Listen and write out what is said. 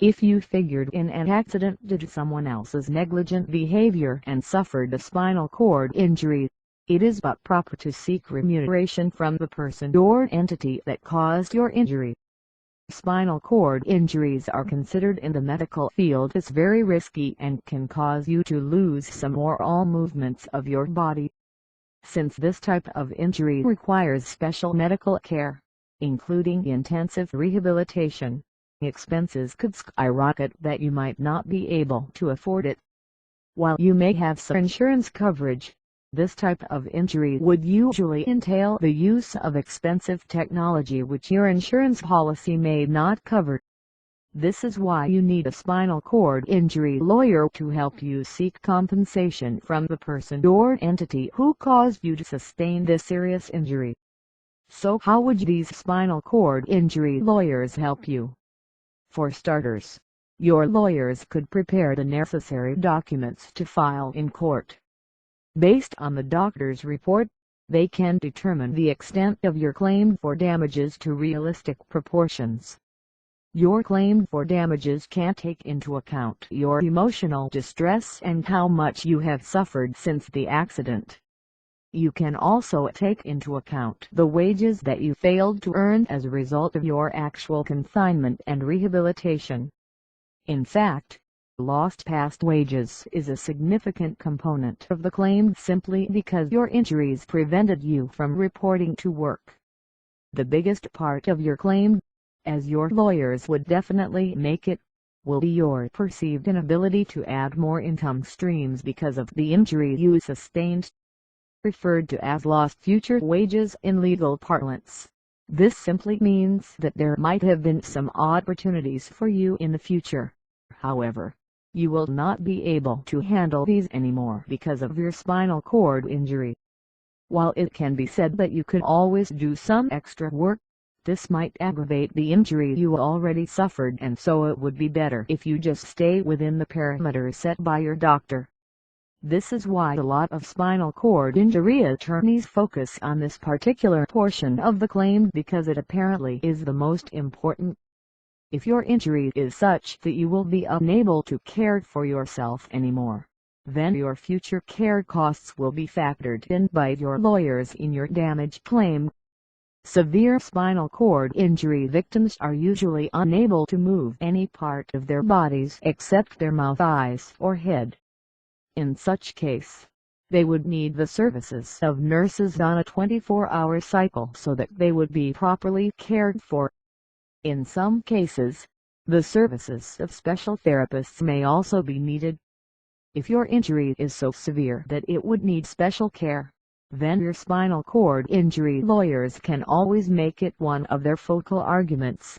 If you figured in an accident due to someone else's negligent behavior and suffered a spinal cord injury, it is but proper to seek remuneration from the person or entity that caused your injury. Spinal cord injuries are considered in the medical field as very risky and can cause you to lose some or all movements of your body. Since this type of injury requires special medical care, including intensive rehabilitation, expenses could skyrocket that you might not be able to afford it. While you may have some insurance coverage, this type of injury would usually entail the use of expensive technology which your insurance policy may not cover. This is why you need a spinal cord injury lawyer to help you seek compensation from the person or entity who caused you to sustain this serious injury. So how would these spinal cord injury lawyers help you? For starters, your lawyers could prepare the necessary documents to file in court. Based on the doctor's report, they can determine the extent of your claim for damages to realistic proportions. Your claim for damages can take into account your emotional distress and how much you have suffered since the accident. You can also take into account the wages that you failed to earn as a result of your actual confinement and rehabilitation. In fact, lost past wages is a significant component of the claim simply because your injuries prevented you from reporting to work. The biggest part of your claim, as your lawyers would definitely make it, will be your perceived inability to add more income streams because of the injury you sustained. Referred to as lost future wages in legal parlance, this simply means that there might have been some opportunities for you in the future. However, you will not be able to handle these anymore because of your spinal cord injury. While it can be said that you could always do some extra work, this might aggravate the injury you already suffered, and so it would be better if you just stay within the parameters set by your doctor. This is why a lot of spinal cord injury attorneys focus on this particular portion of the claim because it apparently is the most important. If your injury is such that you will be unable to care for yourself anymore, then your future care costs will be factored in by your lawyers in your damage claim. Severe spinal cord injury victims are usually unable to move any part of their bodies except their mouth, eyes, or head. In such case, they would need the services of nurses on a 24-hour cycle so that they would be properly cared for. In some cases, the services of special therapists may also be needed. If your injury is so severe that it would need special care, then your spinal cord injury lawyers can always make it one of their focal arguments